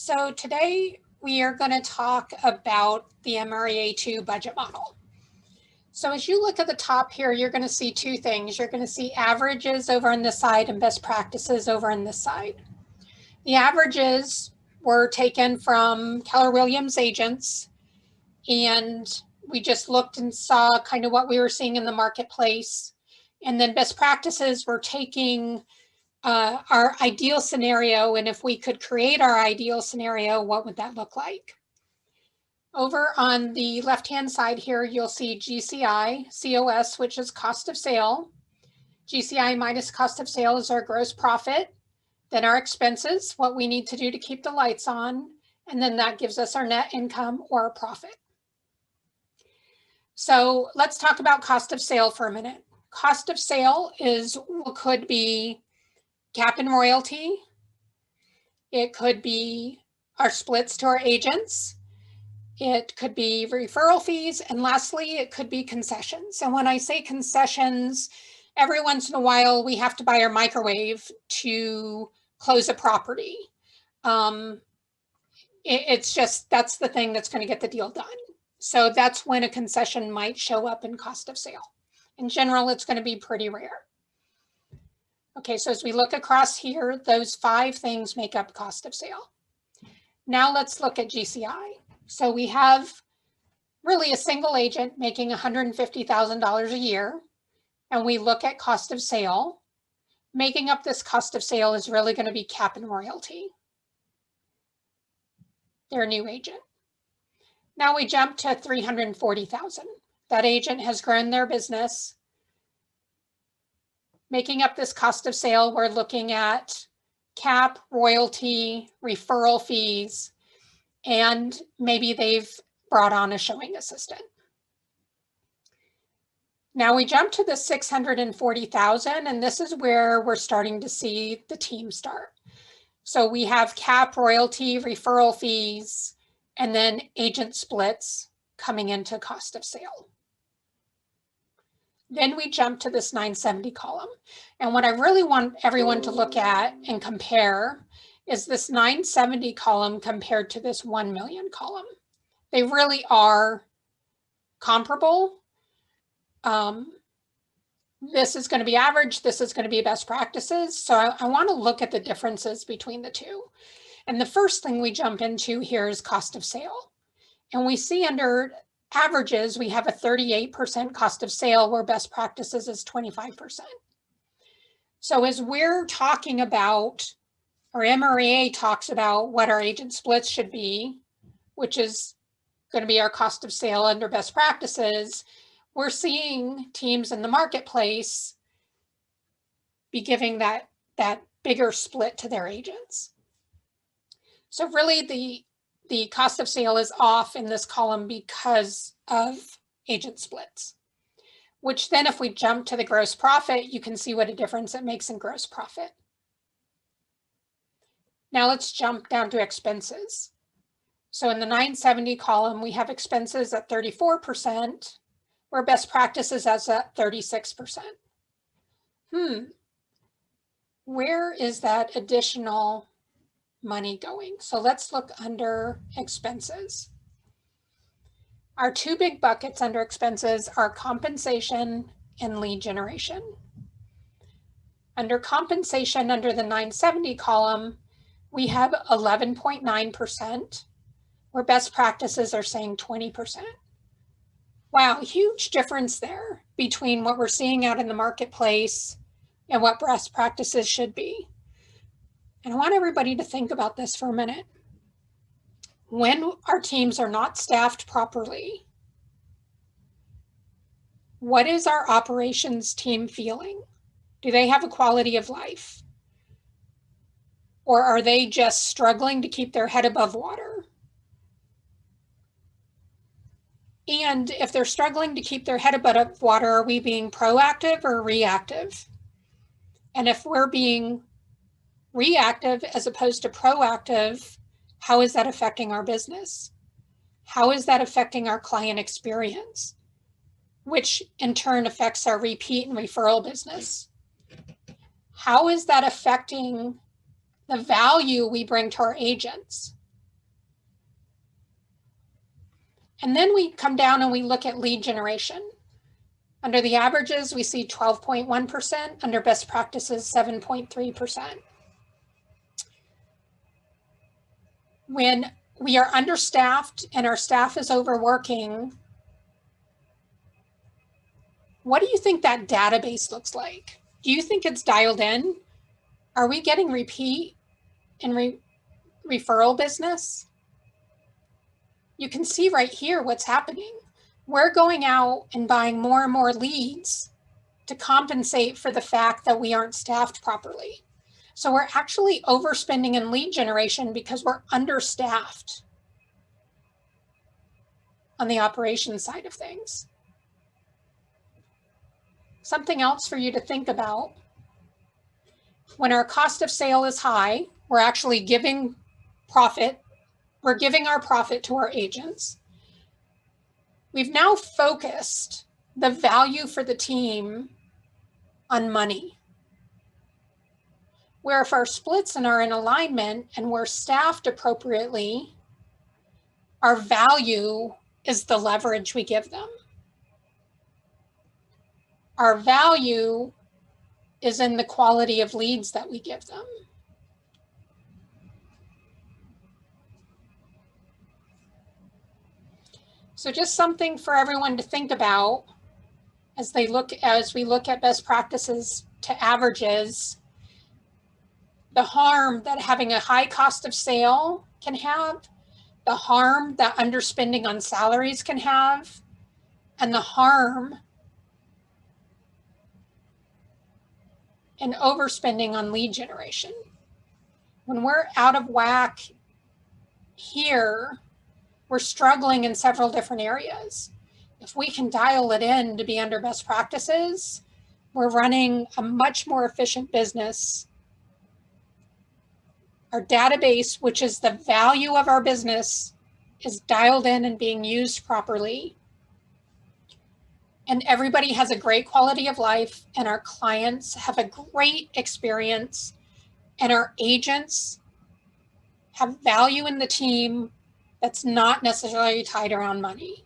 So today we are going to talk about the MREA 2 budget model. So as you look at the top here, you're going to see two things. You're going to see averages over on this side and best practices over on this side. The averages were taken from Keller Williams agents, and we just looked and saw kind of what we were seeing in the marketplace. And then best practices were taking our ideal scenario, and if we could create our ideal scenario, what would that look like? Over on the left-hand side here, you'll see GCI, COS, which is cost of sale. GCI minus cost of sale is our gross profit. Then our expenses, what we need to do to keep the lights on. And then that gives us our net income or our profit. So let's talk about cost of sale for a minute. Cost of sale is what could be cap and royalty. It could be our splits to our agents. It could be referral fees. And lastly, it could be concessions. And when I say concessions, every once in a while, we have to buy our microwave to close a property. It's just, that's the thing that's going to get the deal done. So that's when a concession might show up in cost of sale. In general, it's going to be pretty rare. Okay, so as we look across here, those 5 things make up cost of sale. Now let's look at GCI. So we have really a single agent making $150,000 a year, and we look at cost of sale. Making up this cost of sale is really going to be cap and royalty. They're a new agent. Now we jump to $340,000. That agent has grown their business. Making up this cost of sale, we're looking at cap, royalty, referral fees, and maybe they've brought on a showing assistant. Now we jump to the $640,000, and this is where we're starting to see the team start. So we have cap, royalty, referral fees, and then agent splits coming into cost of sale. Then we jump to this 970 column. And what I really want everyone to look at and compare is this 970 column compared to this 1 million column. They really are comparable. This is going to be average. This is going to be best practices. So I want to look at the differences between the two. And the first thing we jump into here is cost of sale. And we see under averages, we have a 38% cost of sale where best practices is 25%. So as we're talking about, or MREA talks about what our agent splits should be, which is going to be our cost of sale under best practices, we're seeing teams in the marketplace be giving that bigger split to their agents. So really the cost of sale is off in this column because of agent splits, which then if we jump to the gross profit, you can see what a difference it makes in gross profit. Now let's jump down to expenses. So in the 970 column, we have expenses at 34%, where best practices is at 36%. Where is that additional money going? So let's look under expenses. Our 2 big buckets under expenses are compensation and lead generation. Under compensation, under the 970 column, we have 11.9%, where best practices are saying 20%. Wow, huge difference there between what we're seeing out in the marketplace and what best practices should be. And I want everybody to think about this for a minute. When our teams are not staffed properly, what is our operations team feeling? Do they have a quality of life? Or are they just struggling to keep their head above water? And if they're struggling to keep their head above water, are we being proactive or reactive? And if we're being reactive as opposed to proactive, how is that affecting our business? How is that affecting our client experience, which in turn affects our repeat and referral business? How is that affecting the value we bring to our agents? And then we come down and we look at lead generation. Under the averages, we see 12.1%, under best practices, 7.3%. When we are understaffed and our staff is overworking, what do you think that database looks like? Do you think it's dialed in? Are we getting repeat and referral business? You can see right here what's happening. We're going out and buying more and more leads to compensate for the fact that we aren't staffed properly. So we're actually overspending in lead generation because we're understaffed on the operations side of things. Something else for you to think about. When our cost of sale is high, we're actually giving profit. We're giving our profit to our agents. We've now focused the value for the team on money. Where if our splits are in alignment and we're staffed appropriately, our value is the leverage we give them. Our value is in the quality of leads that we give them. So just something for everyone to think about as we look at best practices to averages, the harm that having a high cost of sale can have, the harm that underspending on salaries can have, and the harm and overspending on lead generation. When we're out of whack here, we're struggling in several different areas. If we can dial it in to be under best practices, we're running a much more efficient business. Our database, which is the value of our business, is dialed in and being used properly. And everybody has a great quality of life, and our clients have a great experience, and our agents have value in the team that's not necessarily tied around money.